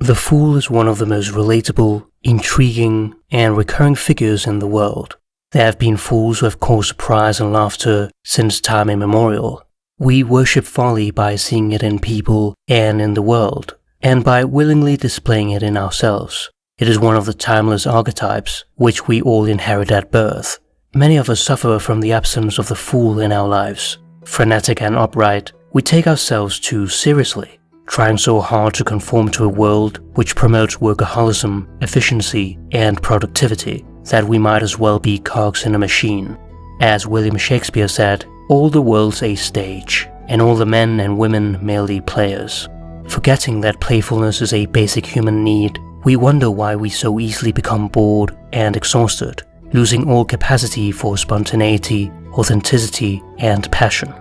The fool is one of the most relatable, intriguing, and recurring figures in the world. There have been fools who have caused surprise and laughter since time immemorial. We worship folly by seeing it in people and in the world, and by willingly displaying it in ourselves. It is one of the timeless archetypes which we all inherit at birth. Many of us suffer from the absence of the fool in our lives. Frenetic and upright, we take ourselves too seriously, trying so hard to conform to a world which promotes workaholism, efficiency, and productivity that we might as well be cogs in a machine. As William Shakespeare said, all the world's a stage, and all the men and women merely players. Forgetting that playfulness is a basic human need, we wonder why we so easily become bored and exhausted, losing all capacity for spontaneity, authenticity, and passion.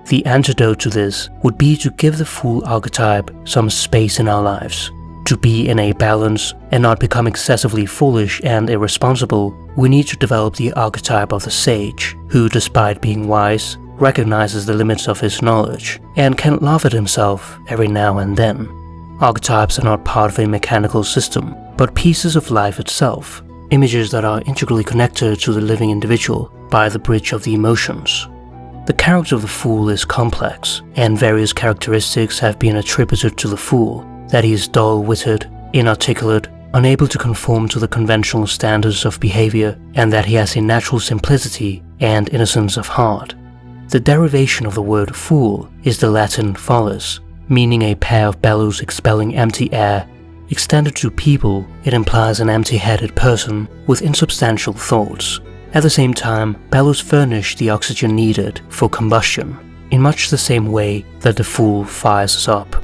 The antidote to this would be to give the fool archetype some space in our lives. To be in a balance and not become excessively foolish and irresponsible, we need to develop the archetype of the sage, who, despite being wise, recognizes the limits of his knowledge and can laugh at himself every now and then. Archetypes are not part of a mechanical system, but pieces of life itself, images that are integrally connected to the living individual by the bridge of the emotions. The character of the fool is complex, and various characteristics have been attributed to the fool: that he is dull-witted, inarticulate, unable to conform to the conventional standards of behavior, and that he has a natural simplicity and innocence of heart. The derivation of the word fool is the Latin folis, meaning a pair of bellows expelling empty air. Extended to people, it implies an empty-headed person with insubstantial thoughts. At the same time, bellows furnish the oxygen needed for combustion, in much the same way that the fool fires us up.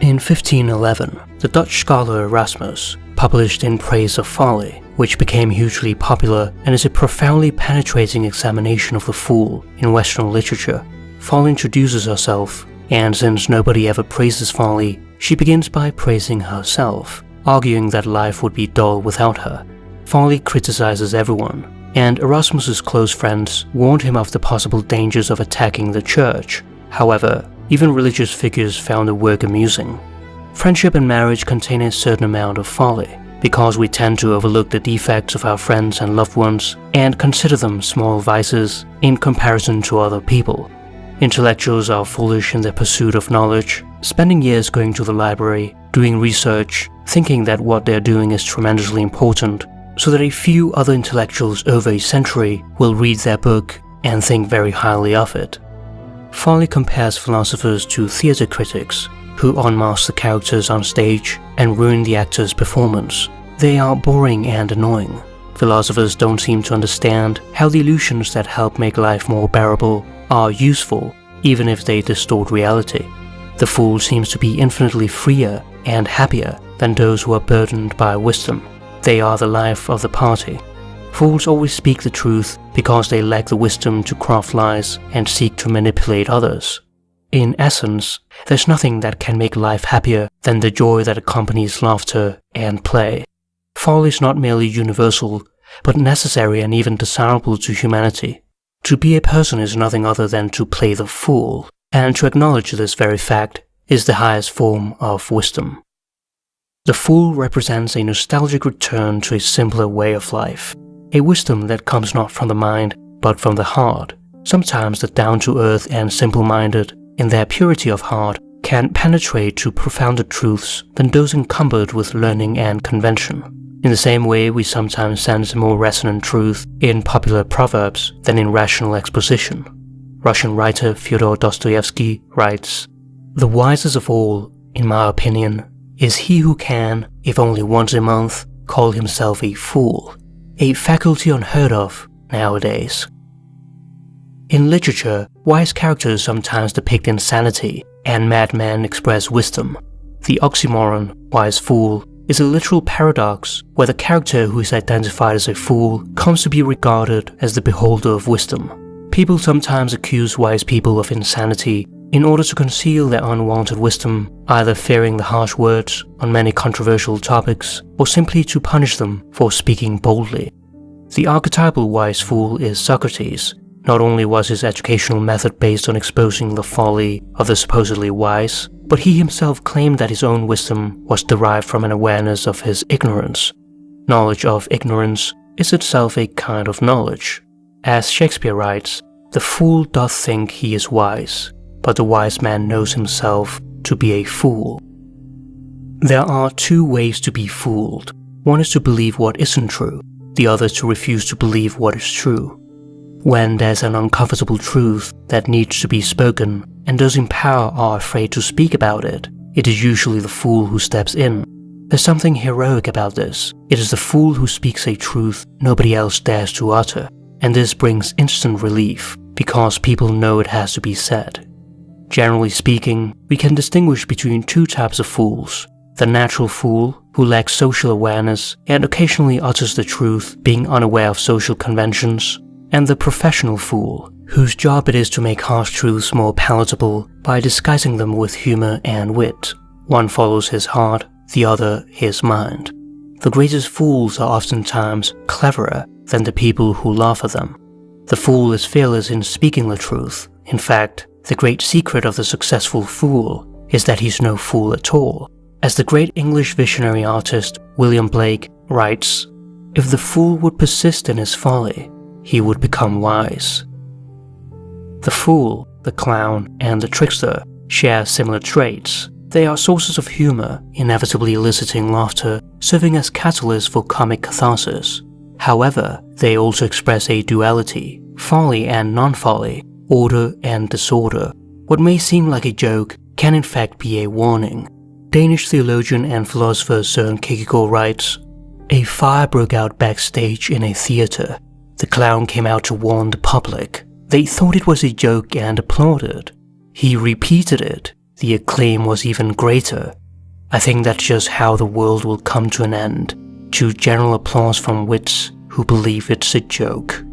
In 1511, the Dutch scholar Erasmus published In Praise of Folly, which became hugely popular and is a profoundly penetrating examination of the fool in Western literature. Folly introduces herself, and since nobody ever praises folly, she begins by praising herself, arguing that life would be dull without her. Folly criticizes everyone, and Erasmus's close friends warned him of the possible dangers of attacking the church. However, even religious figures found the work amusing. Friendship and marriage contain a certain amount of folly, because we tend to overlook the defects of our friends and loved ones and consider them small vices in comparison to other people. Intellectuals are foolish in their pursuit of knowledge, spending years going to the library, doing research, thinking that what they're doing is tremendously important, so that a few other intellectuals over a century will read their book and think very highly of it. Folly compares philosophers to theater critics, who unmask the characters on stage and ruin the actor's performance. They are boring and annoying. Philosophers don't seem to understand how the illusions that help make life more bearable are useful, even if they distort reality. The fool seems to be infinitely freer and happier than those who are burdened by wisdom. They are the life of the party. Fools always speak the truth because they lack the wisdom to craft lies and seek to manipulate others. In essence, there's nothing that can make life happier than the joy that accompanies laughter and play. Folly is not merely universal, but necessary and even desirable to humanity. To be a person is nothing other than to play the fool, and to acknowledge this very fact is the highest form of wisdom. The fool represents a nostalgic return to a simpler way of life, a wisdom that comes not from the mind, but from the heart. Sometimes the down-to-earth and simple-minded, in their purity of heart, can penetrate to profounder truths than those encumbered with learning and convention. In the same way, we sometimes sense more resonant truth in popular proverbs than in rational exposition. Russian writer Fyodor Dostoevsky writes, "The wisest of all, in my opinion, is he who can, if only once a month, call himself a fool, a faculty unheard of nowadays." In literature, wise characters sometimes depict insanity, and madmen express wisdom. The oxymoron, wise fool, is a literal paradox where the character who is identified as a fool comes to be regarded as the beholder of wisdom. People sometimes accuse wise people of insanity in order to conceal their unwanted wisdom, either fearing the harsh words on many controversial topics or simply to punish them for speaking boldly. The archetypal wise fool is Socrates. Not only was his educational method based on exposing the folly of the supposedly wise, but he himself claimed that his own wisdom was derived from an awareness of his ignorance. Knowledge of ignorance is itself a kind of knowledge. As Shakespeare writes, "The fool doth think he is wise, but the wise man knows himself to be a fool." There are two ways to be fooled. One is to believe what isn't true, the other is to refuse to believe what is true. When there's an uncomfortable truth that needs to be spoken, and those in power are afraid to speak about it, it is usually the fool who steps in. There's something heroic about this. It is the fool who speaks a truth nobody else dares to utter, and this brings instant relief, because people know it has to be said. Generally speaking, we can distinguish between two types of fools: the natural fool, who lacks social awareness and occasionally utters the truth being unaware of social conventions, and the professional fool, whose job it is to make harsh truths more palatable by disguising them with humor and wit. One follows his heart, the other his mind. The greatest fools are oftentimes cleverer than the people who laugh at them. The fool is fearless in speaking the truth. In fact, the great secret of the successful fool is that he's no fool at all. As the great English visionary artist William Blake writes, "If the fool would persist in his folly, he would become wise." The fool, the clown, and the trickster share similar traits. They are sources of humor, inevitably eliciting laughter, serving as catalysts for comic catharsis. However, they also express a duality: folly and non-folly, order and disorder. What may seem like a joke can in fact be a warning. Danish theologian and philosopher Søren Kierkegaard writes, "A fire broke out backstage in a theater. The clown came out to warn the public. They thought it was a joke and applauded. He repeated it. The acclaim was even greater. I think that's just how the world will come to an end, to general applause from wits who believe it's a joke."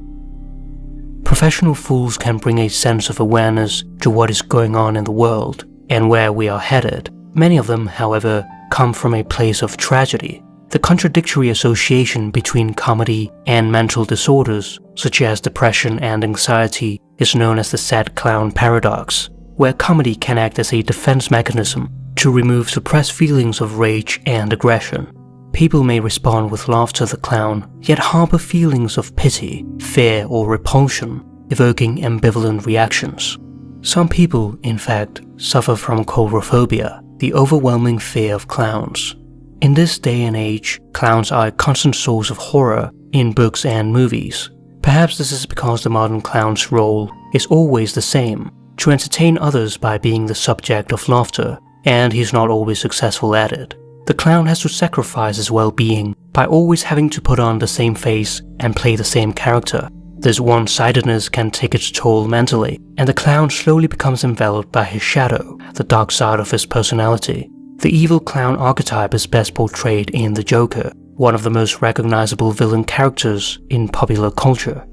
Professional fools can bring a sense of awareness to what is going on in the world and where we are headed. Many of them, however, come from a place of tragedy. The contradictory association between comedy and mental disorders, such as depression and anxiety, is known as the sad clown paradox, where comedy can act as a defense mechanism to remove suppressed feelings of rage and aggression. People may respond with laughter to the clown, yet harbor feelings of pity, fear, or repulsion, evoking ambivalent reactions. Some people, in fact, suffer from coulrophobia, the overwhelming fear of clowns. In this day and age, clowns are a constant source of horror in books and movies. Perhaps this is because the modern clown's role is always the same: to entertain others by being the subject of laughter, and he's not always successful at it. The clown has to sacrifice his well-being by always having to put on the same face and play the same character. This one-sidedness can take its toll mentally, and the clown slowly becomes enveloped by his shadow, the dark side of his personality. The evil clown archetype is best portrayed in The Joker, one of the most recognizable villain characters in popular culture.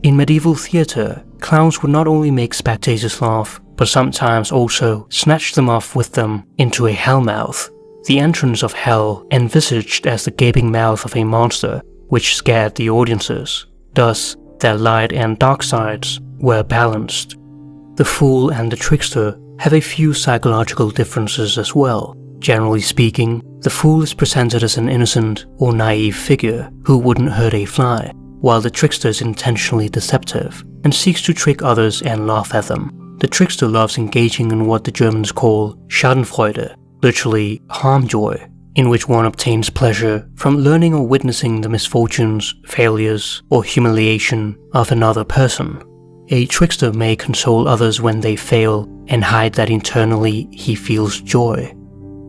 In medieval theater, clowns would not only make spectators laugh, but sometimes also snatch them off with them into a hellmouth, the entrance of hell envisaged as the gaping mouth of a monster, which scared the audiences. Thus, their light and dark sides were balanced. The fool and the trickster have a few psychological differences as well. Generally speaking, the fool is presented as an innocent or naive figure who wouldn't hurt a fly, while the trickster is intentionally deceptive and seeks to trick others and laugh at them. The trickster loves engaging in what the Germans call Schadenfreude, literally harm joy, in which one obtains pleasure from learning or witnessing the misfortunes, failures, or humiliation of another person. A trickster may console others when they fail and hide that internally he feels joy.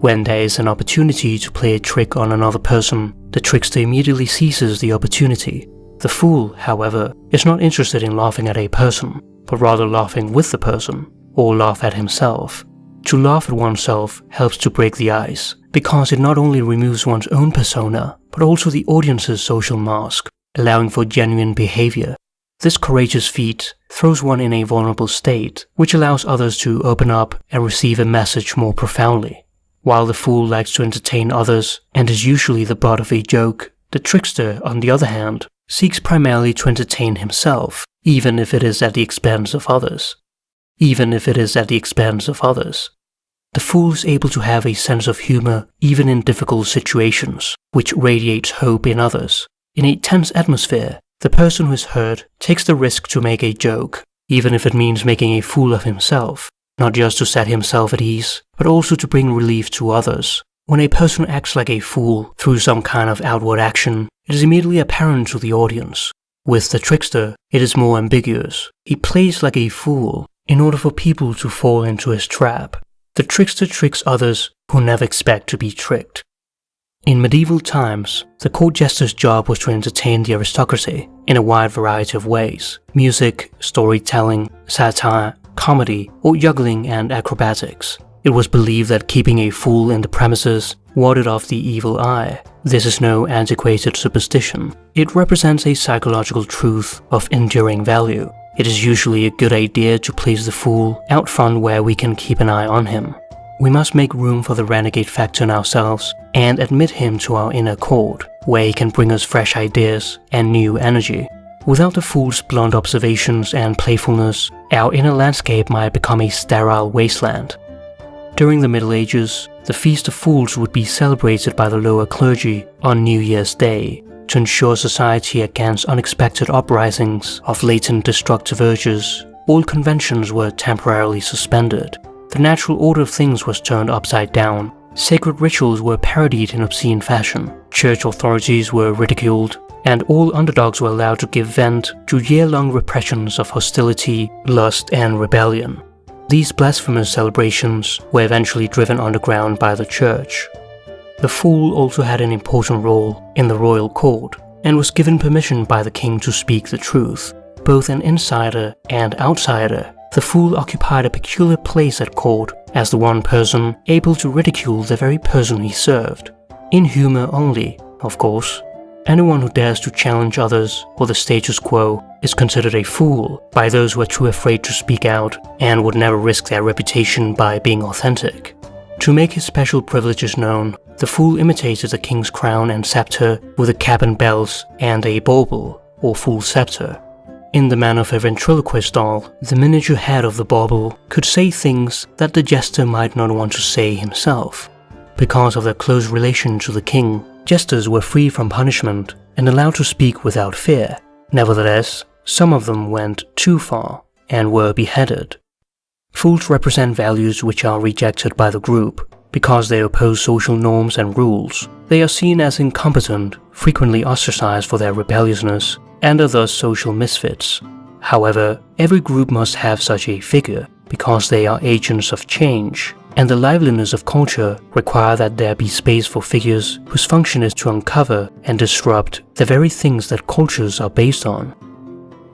When there is an opportunity to play a trick on another person, the trickster immediately seizes the opportunity. The fool, however, is not interested in laughing at a person, but rather laughing with the person, or laugh at himself. To laugh at oneself helps to break the ice, because it not only removes one's own persona, but also the audience's social mask, allowing for genuine behavior. This courageous feat throws one in a vulnerable state, which allows others to open up and receive a message more profoundly. While the fool likes to entertain others and is usually the butt of a joke, the trickster, on the other hand, seeks primarily to entertain himself, even if it is at the expense of others. The The fool is able to have a sense of humor even in difficult situations, which radiates hope in others. In a tense atmosphere, the person who is hurt takes the risk to make a joke, even if it means making a fool of himself, not just to set himself at ease, but also to bring relief to others. When a person acts like a fool through some kind of outward action, it is immediately apparent to the audience. With the trickster, it is more ambiguous. He plays like a fool in order for people to fall into his trap. The trickster tricks others who never expect to be tricked. In medieval times, the court jester's job was to entertain the aristocracy in a wide variety of ways: music, storytelling, satire, comedy, or juggling and acrobatics. It was believed that keeping a fool in the premises warded off the evil eye. This is no antiquated superstition. It represents a psychological truth of enduring value. It is usually a good idea to place the fool out front where we can keep an eye on him. We must make room for the renegade factor in ourselves and admit him to our inner court, where he can bring us fresh ideas and new energy. Without the fool's blunt observations and playfulness, our inner landscape might become a sterile wasteland. During the Middle Ages, the Feast of Fools would be celebrated by the lower clergy on New Year's Day to ensure society against unexpected uprisings of latent destructive urges. All conventions were temporarily suspended. The natural order of things was turned upside down. Sacred rituals were parodied in obscene fashion. Church authorities were ridiculed, and all underdogs were allowed to give vent to year-long repressions of hostility, lust, and rebellion. These blasphemous celebrations were eventually driven underground by the church. The fool also had an important role in the royal court and was given permission by the king to speak the truth. Both an insider and outsider, the fool occupied a peculiar place at court as the one person able to ridicule the very person he served. In humor only, of course. Anyone who dares to challenge others or the status quo is considered a fool by those who are too afraid to speak out and would never risk their reputation by being authentic. To make his special privileges known, the fool imitated the king's crown and scepter with a cap and bells and a bauble, or fool scepter. In the manner of a ventriloquist doll, the miniature head of the bauble could say things that the jester might not want to say himself. Because of their close relation to the king, jesters were free from punishment and allowed to speak without fear. Nevertheless, some of them went too far and were beheaded. Fools represent values which are rejected by the group. Because they oppose social norms and rules, they are seen as incompetent, frequently ostracized for their rebelliousness, and are thus social misfits. However, every group must have such a figure because they are agents of change, and the liveliness of culture require that there be space for figures whose function is to uncover and disrupt the very things that cultures are based on.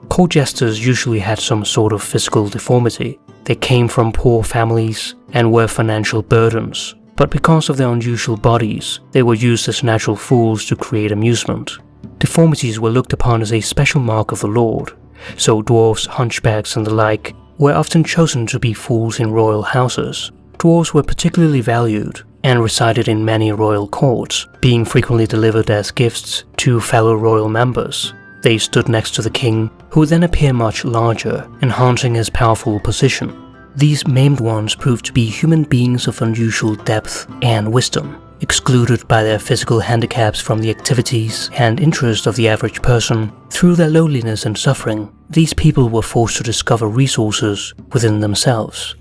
Court jesters usually had some sort of physical deformity. They came from poor families and were financial burdens, but because of their unusual bodies, they were used as natural fools to create amusement. Deformities were looked upon as a special mark of the Lord, so dwarfs, hunchbacks, and the like were often chosen to be fools in royal houses. Dwarves were particularly valued and resided in many royal courts, being frequently delivered as gifts to fellow royal members. They stood next to the king, who would then appear much larger, enhancing his powerful position. These maimed ones proved to be human beings of unusual depth and wisdom, excluded by their physical handicaps from the activities and interests of the average person. Through their loneliness and suffering, these people were forced to discover resources within themselves.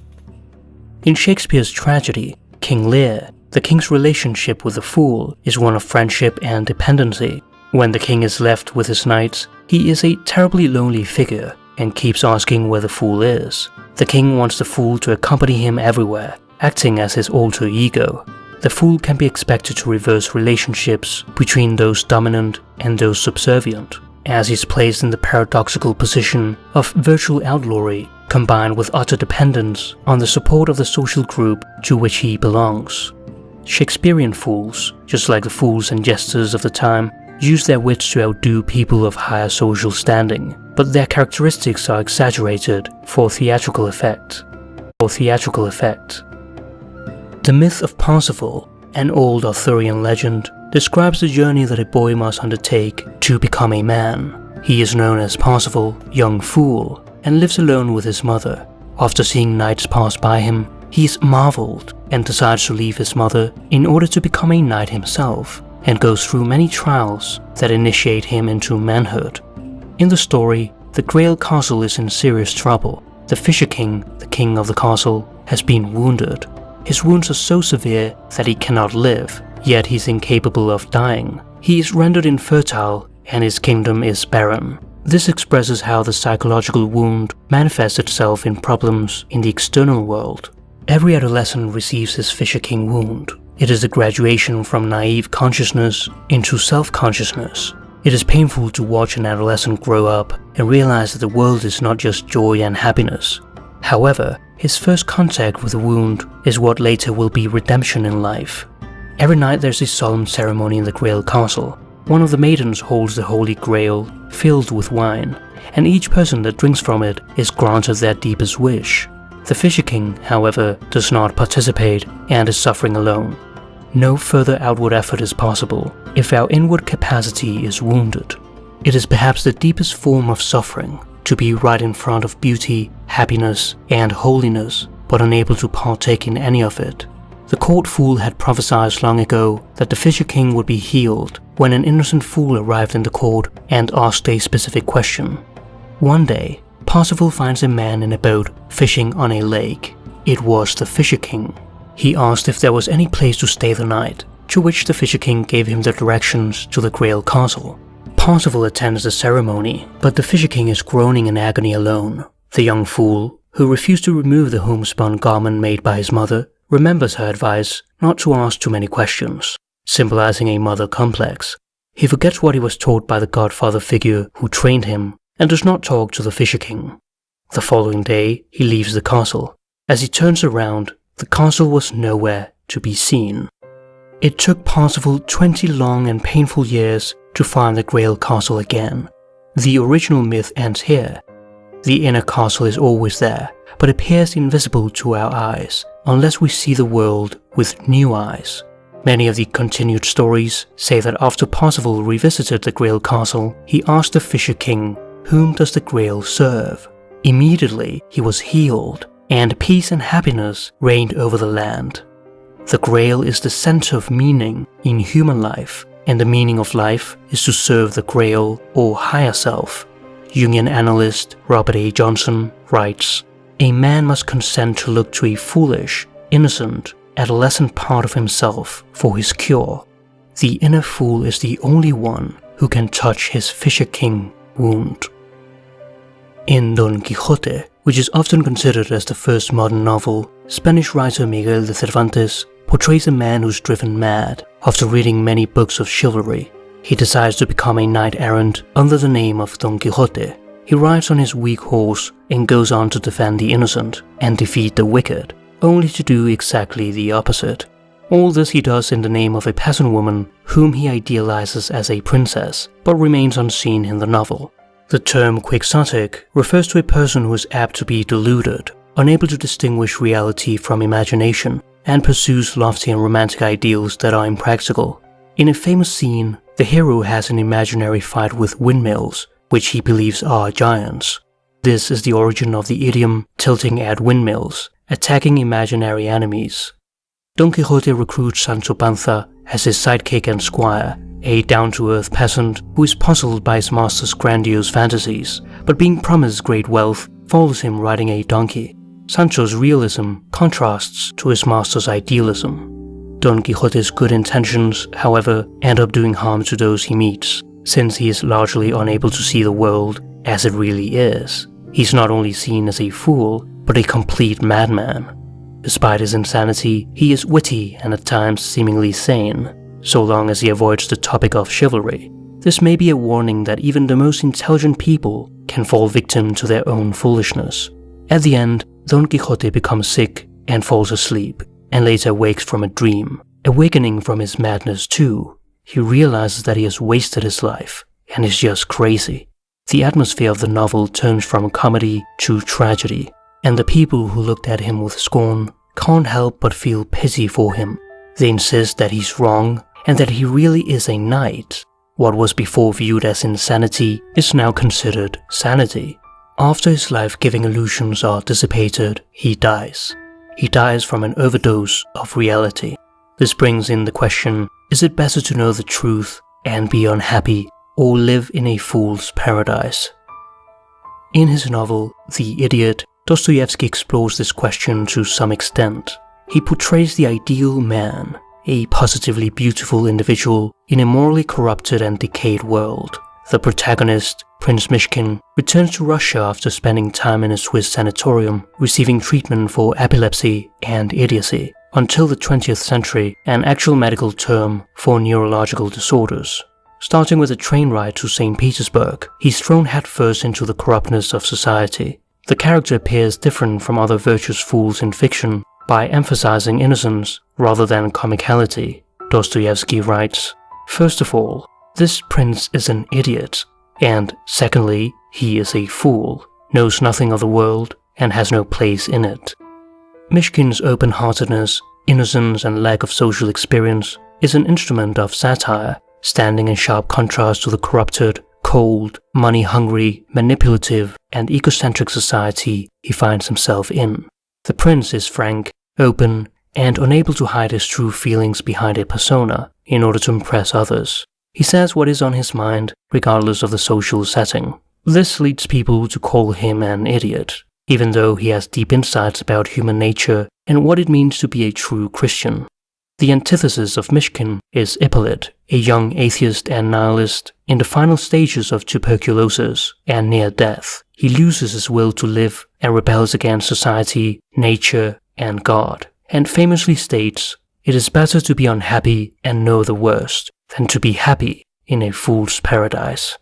In Shakespeare's tragedy, King Lear, the king's relationship with the fool is one of friendship and dependency. When the king is left with his knights, he is a terribly lonely figure and keeps asking where the fool is. The king wants the fool to accompany him everywhere, acting as his alter ego. The fool can be expected to reverse relationships between those dominant and those subservient, as he is placed in the paradoxical position of virtual outlawry combined with utter dependence on the support of the social group to which he belongs. Shakespearean fools, just like the fools and jesters of the time, use their wits to outdo people of higher social standing, but their characteristics are exaggerated for theatrical effect. The myth of Parsifal, an old Arthurian legend, describes the journey that a boy must undertake to become a man. He is known as Parsifal, young fool, and lives alone with his mother. After seeing knights pass by him, he is marveled and decides to leave his mother in order to become a knight himself, and goes through many trials that initiate him into manhood. In the story, the Grail Castle is in serious trouble. The Fisher King, the king of the castle, has been wounded. His wounds are so severe that he cannot live, yet he's incapable of dying. He is rendered infertile and his kingdom is barren. This expresses how the psychological wound manifests itself in problems in the external world. Every adolescent receives his Fisher King wound. It is a graduation from naive consciousness into self-consciousness. It is painful to watch an adolescent grow up and realize that the world is not just joy and happiness. However, his first contact with the wound is what later will be redemption in life. Every night there's a solemn ceremony in the Grail Castle. One of the maidens holds the Holy Grail filled with wine, and each person that drinks from it is granted their deepest wish. The Fisher King, however, does not participate and is suffering alone. No further outward effort is possible if our inward capacity is wounded. It is perhaps the deepest form of suffering to be right in front of beauty, happiness, and holiness, but unable to partake in any of it. The court fool had prophesied long ago that the Fisher King would be healed when an innocent fool arrived in the court and asked a specific question. One day, Parsifal finds a man in a boat fishing on a lake. It was the Fisher King. He asked if there was any place to stay the night, to which the Fisher King gave him the directions to the Grail Castle. Parsifal attends the ceremony, but the Fisher King is groaning in agony alone. The young fool, who refused to remove the homespun garment made by his mother, remembers her advice not to ask too many questions, symbolizing a mother complex. He forgets what he was taught by the godfather figure who trained him and does not talk to the Fisher King. The following day, he leaves the castle. As he turns around, the castle was nowhere to be seen. It took Parsifal 20 long and painful years to find the Grail Castle again. The original myth ends here. The inner castle is always there, but appears invisible to our eyes unless we see the world with new eyes. Many of the continued stories say that after Parsifal revisited the Grail Castle, he asked the Fisher King, "Whom does the Grail serve?" Immediately, he was healed, and peace and happiness reigned over the land. The Grail is the center of meaning in human life, and the meaning of life is to serve the Grail or higher self. Jungian analyst Robert A. Johnson writes, "A man must consent to look to a foolish, innocent, adolescent part of himself for his cure. The inner fool is the only one who can touch his Fisher King wound." In Don Quixote, which is often considered as the first modern novel, Spanish writer Miguel de Cervantes portrays a man who's driven mad after reading many books of chivalry. He decides to become a knight-errant under the name of Don Quixote. He rides on his weak horse and goes on to defend the innocent and defeat the wicked, only to do exactly the opposite. All this he does in the name of a peasant woman whom he idealizes as a princess, but remains unseen in the novel. The term quixotic refers to a person who is apt to be deluded, unable to distinguish reality from imagination, and pursues lofty and romantic ideals that are impractical. In a famous scene, the hero has an imaginary fight with windmills, which he believes are giants. This is the origin of the idiom tilting at windmills, attacking imaginary enemies. Don Quixote recruits Sancho Panza as his sidekick and squire, a down-to-earth peasant who is puzzled by his master's grandiose fantasies, but being promised great wealth, follows him riding a donkey. Sancho's realism contrasts to his master's idealism. Don Quixote's good intentions, however, end up doing harm to those he meets, since he is largely unable to see the world as it really is. He's not only seen as a fool, but a complete madman. Despite his insanity, he is witty and at times seemingly sane, so long as he avoids the topic of chivalry. This may be a warning that even the most intelligent people can fall victim to their own foolishness. At the end, Don Quixote becomes sick and falls asleep, and later wakes from a dream. Awakening from his madness too, he realizes that he has wasted his life and is just crazy. The atmosphere of the novel turns from comedy to tragedy, and the people who looked at him with scorn can't help but feel pity for him. They insist that he's wrong and that he really is a knight. What was before viewed as insanity is now considered sanity. After his life-giving illusions are dissipated, he dies. he dies from an overdose of reality. This brings in the question, is it better to know the truth and be unhappy, or live in a fool's paradise? In his novel, The Idiot, Dostoevsky explores this question to some extent. He portrays the ideal man, a positively beautiful individual in a morally corrupted and decayed world. The protagonist, Prince Myshkin, returns to Russia after spending time in a Swiss sanatorium, receiving treatment for epilepsy and idiocy, until the 20th century, an actual medical term for neurological disorders. Starting with a train ride to St. Petersburg, he's thrown headfirst into the corruptness of society. The character appears different from other virtuous fools in fiction by emphasizing innocence rather than comicality. Dostoevsky writes, "First of all, this prince is an idiot, and secondly, he is a fool, knows nothing of the world, and has no place in it." Myshkin's open-heartedness, innocence, and lack of social experience is an instrument of satire, standing in sharp contrast to the corrupted, cold, money-hungry, manipulative, and egocentric society he finds himself in. The prince is frank, open, and unable to hide his true feelings behind a persona in order to impress others. He says what is on his mind, regardless of the social setting. This leads people to call him an idiot, even though he has deep insights about human nature and what it means to be a true Christian. The antithesis of Myshkin is Ippolit, a young atheist and nihilist in the final stages of tuberculosis and near death. He loses his will to live and rebels against society, nature, and God, and famously states, "It is better to be unhappy and know the worst than to be happy in a fool's paradise."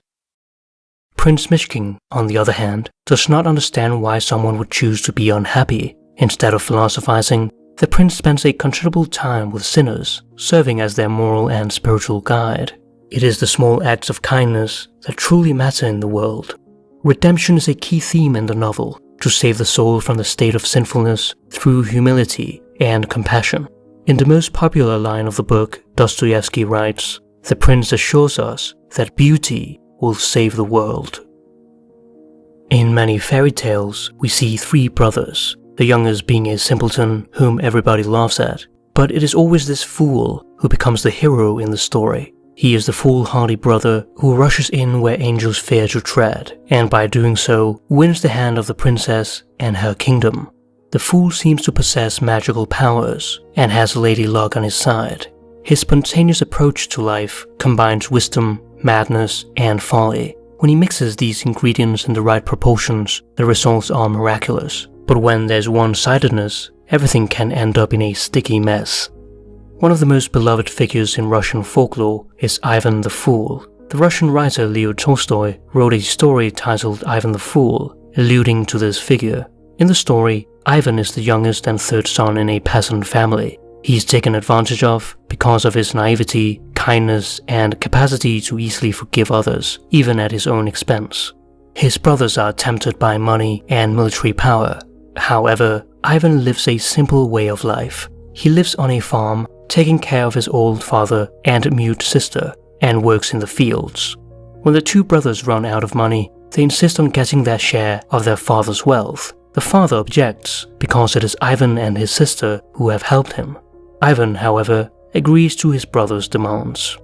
Prince Myshkin, on the other hand, does not understand why someone would choose to be unhappy. Instead of philosophizing, the prince spends a considerable time with sinners, serving as their moral and spiritual guide. It is the small acts of kindness that truly matter in the world. Redemption is a key theme in the novel, to save the soul from the state of sinfulness through humility and compassion. In the most popular line of the book, Dostoevsky writes, "The prince assures us that beauty will save the world." In many fairy tales, we see three brothers, the youngest being a simpleton whom everybody laughs at, but it is always this fool who becomes the hero in the story. He is the foolhardy brother who rushes in where angels fear to tread, and by doing so, wins the hand of the princess and her kingdom. The fool seems to possess magical powers, and has Lady Luck on his side. His spontaneous approach to life combines wisdom, madness, and folly. When he mixes these ingredients in the right proportions, the results are miraculous. But when there's one-sidedness, everything can end up in a sticky mess. One of the most beloved figures in Russian folklore is Ivan the Fool. The Russian writer Leo Tolstoy wrote a story titled Ivan the Fool, alluding to this figure. In the story, Ivan is the youngest and third son in a peasant family. He is taken advantage of because of his naivety, kindness, and capacity to easily forgive others, even at his own expense. His brothers are tempted by money and military power. However, Ivan lives a simple way of life. He lives on a farm, taking care of his old father and mute sister, and works in the fields. When the two brothers run out of money, they insist on getting their share of their father's wealth. The father objects because it is Ivan and his sister who have helped him. Ivan, however, agrees to his brother's demands.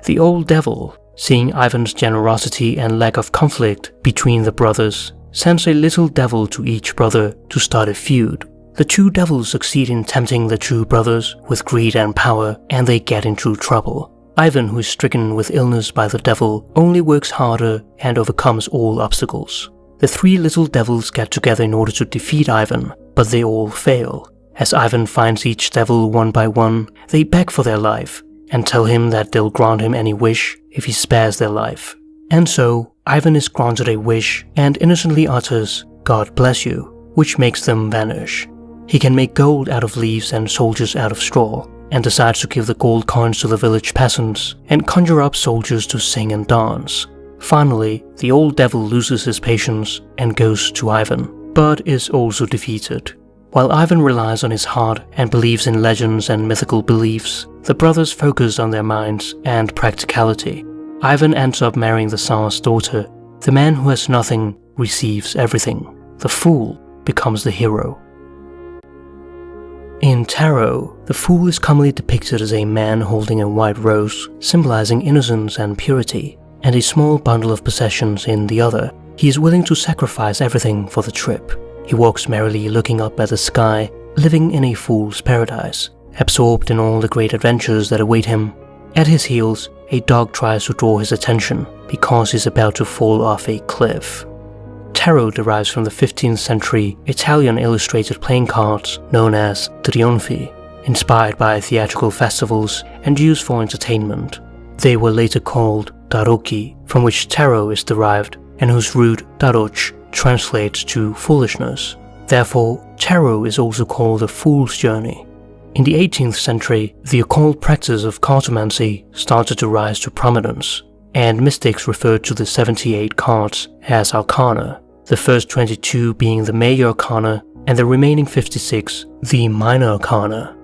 The old devil, seeing Ivan's generosity and lack of conflict between the brothers, sends a little devil to each brother to start a feud. The two devils succeed in tempting the two brothers with greed and power, and they get into trouble. Ivan, who is stricken with illness by the devil, only works harder and overcomes all obstacles. The three little devils get together in order to defeat Ivan, but they all fail. As Ivan finds each devil one by one, they beg for their life and tell him that they'll grant him any wish if he spares their life. And so, Ivan is granted a wish and innocently utters, "God bless you," which makes them vanish. He can make gold out of leaves and soldiers out of straw, and decides to give the gold coins to the village peasants and conjure up soldiers to sing and dance. Finally, the old devil loses his patience and goes to Ivan, but is also defeated. While Ivan relies on his heart and believes in legends and mythical beliefs, the brothers focus on their minds and practicality. Ivan ends up marrying the Tsar's daughter. The man who has nothing receives everything. The fool becomes the hero. In tarot, the Fool is commonly depicted as a man holding a white rose, symbolizing innocence and purity, and a small bundle of possessions in the other. He is willing to sacrifice everything for the trip. He walks merrily looking up at the sky, living in a fool's paradise, absorbed in all the great adventures that await him. At his heels, a dog tries to draw his attention because he's about to fall off a cliff. Tarot derives from the 15th century Italian illustrated playing cards known as trionfi, inspired by theatrical festivals and used for entertainment. They were later called tarocchi, from which tarot is derived, and whose root taroch translates to foolishness. Therefore, tarot is also called the Fool's Journey. In the 18th century, the occult practice of cartomancy started to rise to prominence, and mystics referred to the 78 cards as arcana, the first 22 being the major arcana and the remaining 56 the minor arcana.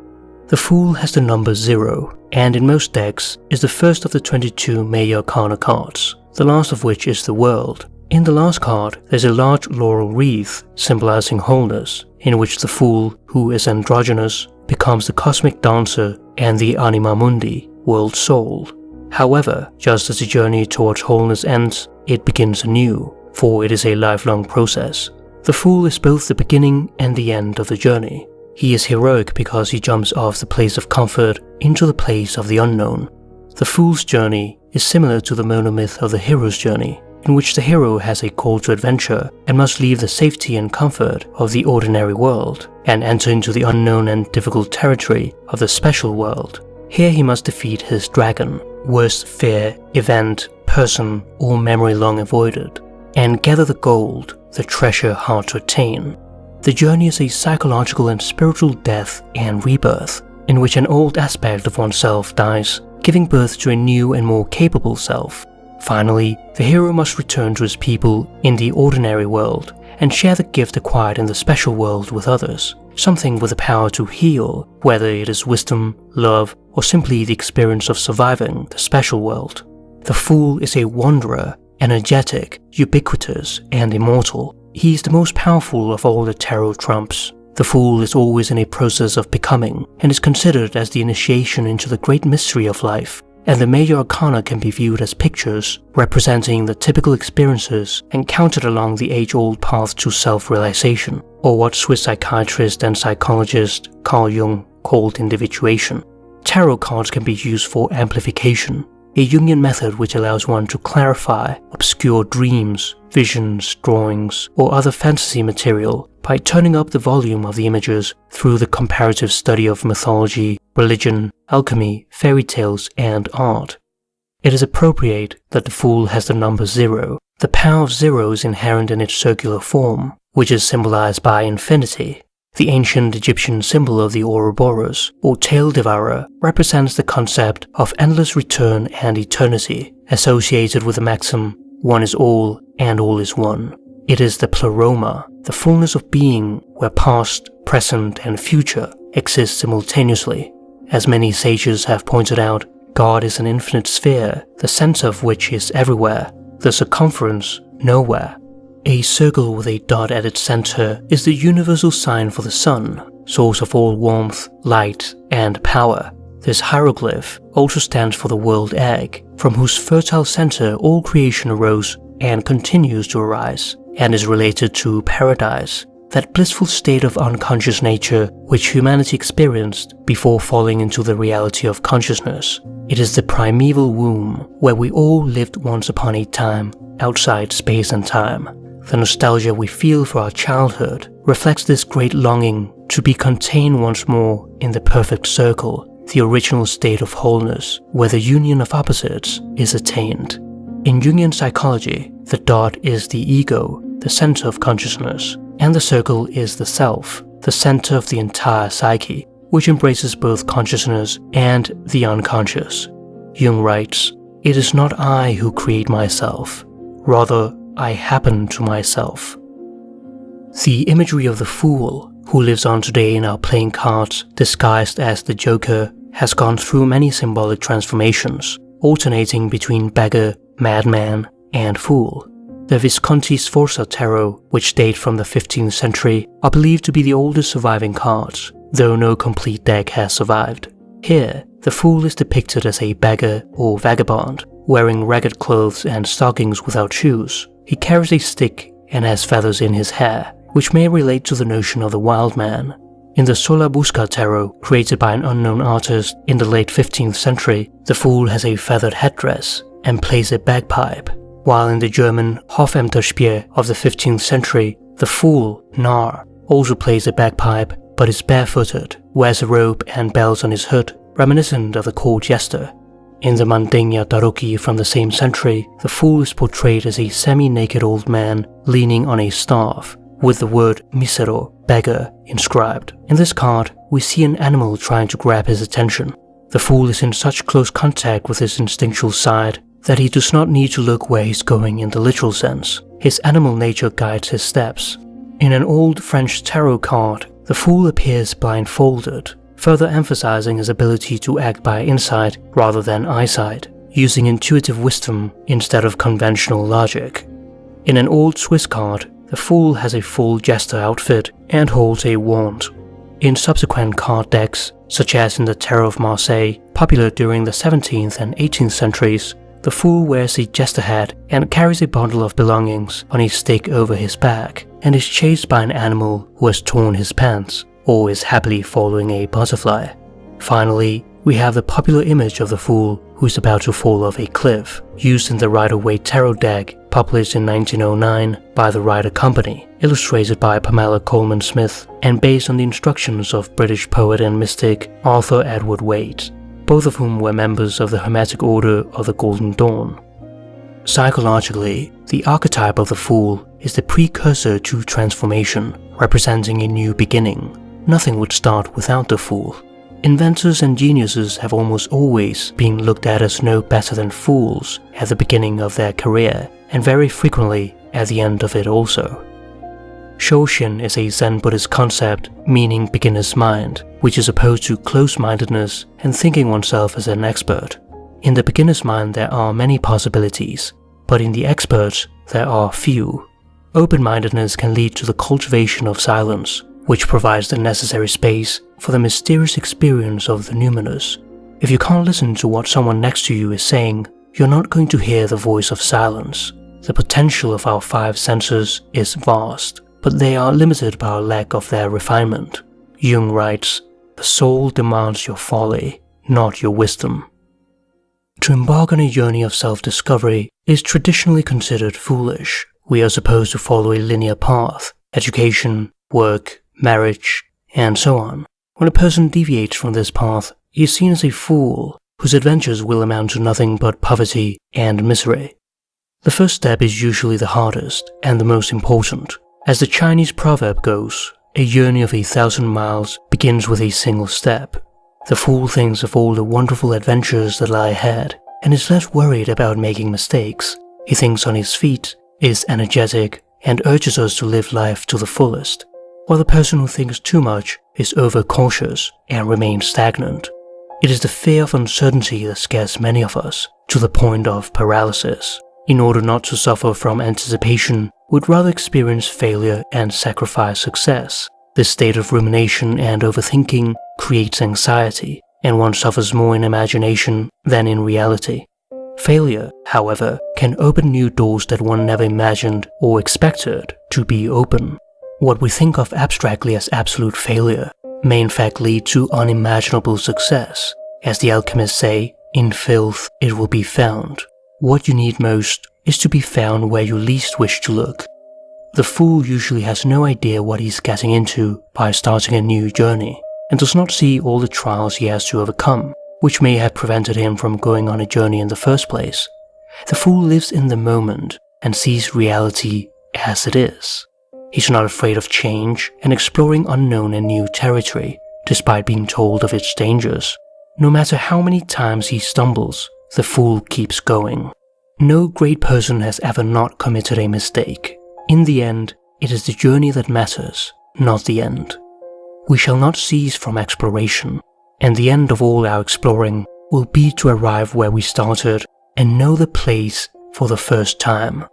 The Fool has the number 0, and in most decks is the first of the 22 major arcana cards, the last of which is the World. In the last card, there's a large laurel wreath symbolizing wholeness, in which the Fool, who is androgynous, becomes the cosmic dancer and the anima mundi, world soul. However, just as the journey towards wholeness ends, it begins anew, for it is a lifelong process. The Fool is both the beginning and the end of the journey. He is heroic because he jumps off the place of comfort into the place of the unknown. The Fool's journey is similar to the monomyth of the hero's journey, in which the hero has a call to adventure and must leave the safety and comfort of the ordinary world and enter into the unknown and difficult territory of the special world. Here he must defeat his dragon, worst fear, event, person, or memory long avoided, and gather the gold, the treasure hard to attain. The journey is a psychological and spiritual death and rebirth, in which an old aspect of oneself dies, giving birth to a new and more capable self. Finally, the hero must return to his people in the ordinary world and share the gift acquired in the special world with others, something with the power to heal, whether it is wisdom, love, or simply the experience of surviving the special world. The Fool is a wanderer, energetic, ubiquitous, and immortal. He is the most powerful of all the tarot trumps. The Fool is always in a process of becoming and is considered as the initiation into the great mystery of life, and the major arcana can be viewed as pictures representing the typical experiences encountered along the age-old path to self-realization, or what Swiss psychiatrist and psychologist Carl Jung called individuation. Tarot cards can be used for amplification, a Jungian method which allows one to clarify obscure dreams, visions, drawings, or other fantasy material by turning up the volume of the images through the comparative study of mythology, religion, alchemy, fairy tales, and art. It is appropriate that the Fool has the number 0. The power of 0 is inherent in its circular form, which is symbolized by infinity. The ancient Egyptian symbol of the Ouroboros, or tail devourer, represents the concept of endless return and eternity, associated with the maxim, one is all and all is one. It is the pleroma, the fullness of being, where past, present, and future exist simultaneously. As many sages have pointed out, God is an infinite sphere, the center of which is everywhere, the circumference nowhere. A circle with a dot at its center is the universal sign for the sun, source of all warmth, light, and power. This hieroglyph also stands for the world egg, from whose fertile center all creation arose and continues to arise, and is related to paradise, that blissful state of unconscious nature which humanity experienced before falling into the reality of consciousness. It is the primeval womb where we all lived once upon a time outside space and time. The nostalgia we feel for our childhood reflects this great longing to be contained once more in the perfect circle, the original state of wholeness, where the union of opposites is attained. In Jungian psychology, the dot is the ego, the center of consciousness, and the circle is the self, the center of the entire psyche, which embraces both consciousness and the unconscious. Jung writes, "It is not I who create myself, rather I happen to myself." The imagery of the Fool, who lives on today in our playing cards disguised as the Joker, has gone through many symbolic transformations, alternating between beggar, madman, and fool. The Visconti Sforza tarot, which date from the 15th century, are believed to be the oldest surviving cards, though no complete deck has survived. Here, the fool is depicted as a beggar or vagabond, wearing ragged clothes and stockings without shoes. He carries a stick and has feathers in his hair, which may relate to the notion of the wild man. In the Sola Busca tarot, created by an unknown artist in the late 15th century, the fool has a feathered headdress and plays a bagpipe, while in the German Hofämterspiel of the 15th century, the fool, Narr, also plays a bagpipe but is barefooted, wears a robe and bells on his hood, reminiscent of the court jester. In the Mandinga Taroki from the same century, the fool is portrayed as a semi-naked old man leaning on a staff, with the word misero, beggar, inscribed. In this card, we see an animal trying to grab his attention. The fool is in such close contact with his instinctual side that he does not need to look where he's going in the literal sense. His animal nature guides his steps. In an old French tarot card, the fool appears blindfolded, further emphasizing his ability to act by insight rather than eyesight, using intuitive wisdom instead of conventional logic. In an old Swiss card, the fool has a full jester outfit and holds a wand. In subsequent card decks, such as in the Tarot of Marseille, popular during the 17th and 18th centuries, the fool wears a jester hat and carries a bundle of belongings on a stick over his back, and is chased by an animal who has torn his pants, or is happily following a butterfly. Finally, we have the popular image of the fool who is about to fall off a cliff, used in the Rider-Waite Tarot deck published in 1909 by the Rider Company, illustrated by Pamela Colman Smith, and based on the instructions of British poet and mystic Arthur Edward Waite, both of whom were members of the Hermetic Order of the Golden Dawn. Psychologically, the archetype of the fool is the precursor to transformation, representing a new beginning. Nothing would start without the fool. Inventors and geniuses have almost always been looked at as no better than fools at the beginning of their career, and very frequently at the end of it also. Shoshin is a Zen Buddhist concept meaning beginner's mind, which is opposed to close-mindedness and thinking oneself as an expert. In the beginner's mind there are many possibilities, but in the expert's there are few. Open-mindedness can lead to the cultivation of silence, which provides the necessary space for the mysterious experience of the numinous. If you can't listen to what someone next to you is saying, you're not going to hear the voice of silence. The potential of our five senses is vast, but they are limited by our lack of their refinement. Jung writes, "The soul demands your folly, not your wisdom." To embark on a journey of self-discovery is traditionally considered foolish. We are supposed to follow a linear path, education, work, marriage, and so on. When a person deviates from this path, he is seen as a fool, whose adventures will amount to nothing but poverty and misery. The first step is usually the hardest and the most important. As the Chinese proverb goes, a journey of 1,000 miles begins with a single step. The fool thinks of all the wonderful adventures that lie ahead, and is less worried about making mistakes. He thinks on his feet, is energetic, and urges us to live life to the fullest, while the person who thinks too much is overcautious and remains stagnant. It is the fear of uncertainty that scares many of us to the point of paralysis. In order not to suffer from anticipation, we'd rather experience failure and sacrifice success. This state of rumination and overthinking creates anxiety, and one suffers more in imagination than in reality. Failure, however, can open new doors that one never imagined or expected to be open. What we think of abstractly as absolute failure may in fact lead to unimaginable success. As the alchemists say, in filth it will be found. What you need most is to be found where you least wish to look. The fool usually has no idea what he's getting into by starting a new journey, and does not see all the trials he has to overcome, which may have prevented him from going on a journey in the first place. The fool lives in the moment and sees reality as it is. He's not afraid of change and exploring unknown and new territory, despite being told of its dangers. No matter how many times he stumbles, the fool keeps going. No great person has ever not committed a mistake. In the end, it is the journey that matters, not the end. We shall not cease from exploration, and the end of all our exploring will be to arrive where we started and know the place for the first time.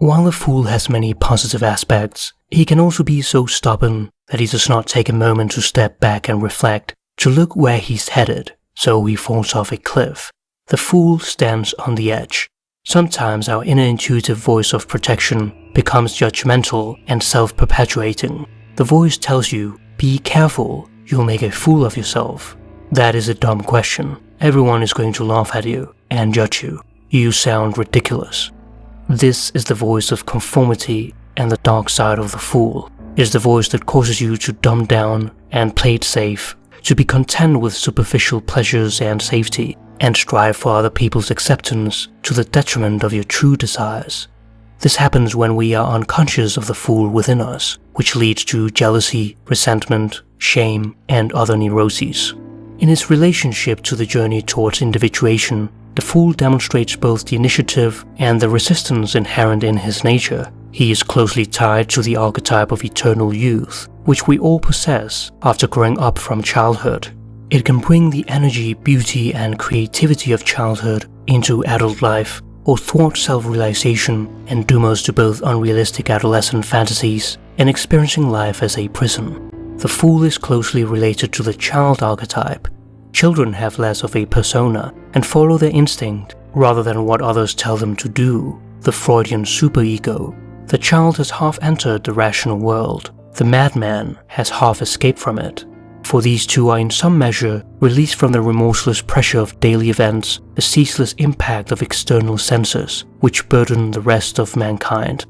While the fool has many positive aspects, he can also be so stubborn that he does not take a moment to step back and reflect, to look where he's headed, so he falls off a cliff. The fool stands on the edge. Sometimes our inner intuitive voice of protection becomes judgmental and self-perpetuating. The voice tells you, be careful, you'll make a fool of yourself. That is a dumb question. Everyone is going to laugh at you and judge you. You sound ridiculous. This is the voice of conformity, and the dark side of the fool is the voice that causes you to dumb down and play it safe, to be content with superficial pleasures and safety, and strive for other people's acceptance to the detriment of your true desires. This happens when we are unconscious of the fool within us, which leads to jealousy, resentment, shame, and other neuroses. In his relationship to the journey towards individuation, the fool demonstrates both the initiative and the resistance inherent in his nature. He is closely tied to the archetype of eternal youth, which we all possess after growing up from childhood. It can bring the energy, beauty, and creativity of childhood into adult life, or thwart self-realization and doom us to both unrealistic adolescent fantasies and experiencing life as a prison. The fool is closely related to the child archetype. Children have less of a persona and follow their instinct rather than what others tell them to do, the Freudian superego. The child has half entered the rational world. The madman has half escaped from it. For these two are in some measure released from the remorseless pressure of daily events, the ceaseless impact of external senses, which burden the rest of mankind.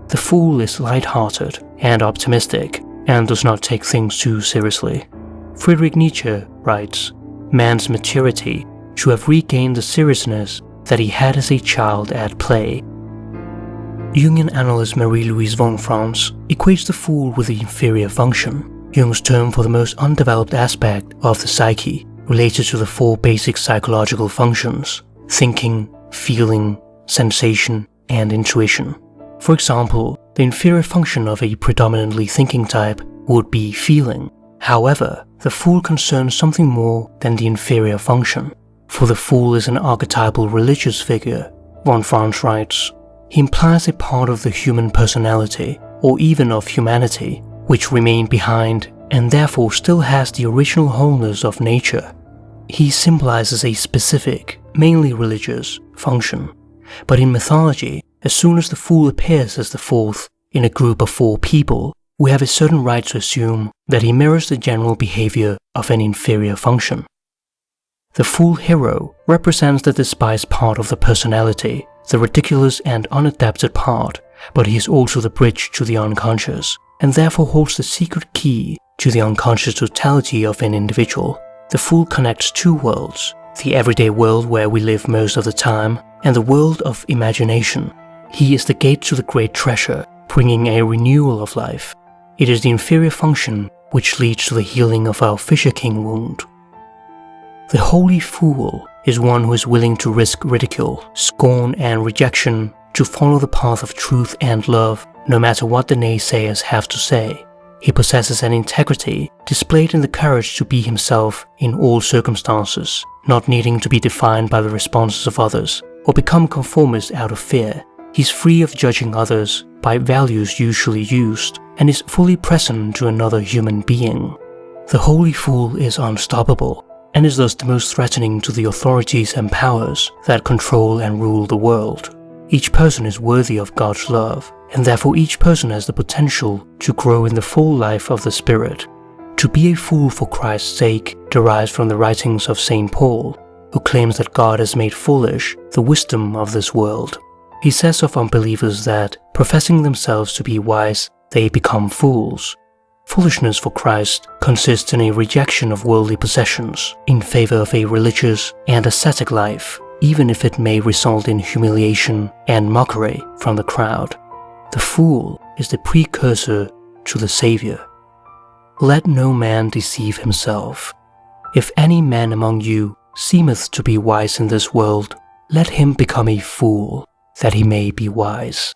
The fool is light-hearted and optimistic, and does not take things too seriously. Friedrich Nietzsche writes, man's maturity to have regained the seriousness that he had as a child at play. Jungian analyst Marie-Louise von Franz equates the fool with the inferior function, Jung's term for the most undeveloped aspect of the psyche, related to the four basic psychological functions: thinking, feeling, sensation, and intuition. For example, the inferior function of a predominantly thinking type would be feeling. However, the fool concerns something more than the inferior function, for the fool is an archetypal religious figure. Von Franz writes, he implies a part of the human personality, or even of humanity, which remained behind and therefore still has the original wholeness of nature. He symbolizes a specific, mainly religious, function. But in mythology, as soon as the fool appears as the fourth in a group of four people, we have a certain right to assume that he mirrors the general behavior of an inferior function. The fool hero represents the despised part of the personality, the ridiculous and unadapted part, but he is also the bridge to the unconscious, and therefore holds the secret key to the unconscious totality of an individual. The fool connects two worlds, the everyday world where we live most of the time, and the world of imagination. He is the gate to the great treasure, bringing a renewal of life. It is the inferior function which leads to the healing of our Fisher King wound. The holy fool is one who is willing to risk ridicule, scorn, and rejection to follow the path of truth and love, no matter what the naysayers have to say. He possesses an integrity displayed in the courage to be himself in all circumstances, not needing to be defined by the responses of others or become conformist out of fear. He's free of judging others by values usually used and is fully present to another human being. The holy fool is unstoppable and is thus the most threatening to the authorities and powers that control and rule the world. Each person is worthy of God's love, and therefore each person has the potential to grow in the full life of the Spirit. To be a fool for Christ's sake derives from the writings of St. Paul, who claims that God has made foolish the wisdom of this world. He says of unbelievers that, professing themselves to be wise, they become fools. Foolishness for Christ consists in a rejection of worldly possessions in favor of a religious and ascetic life, even if it may result in humiliation and mockery from the crowd. The fool is the precursor to the Savior. Let no man deceive himself. If any man among you seemeth to be wise in this world, let him become a fool, that he may be wise.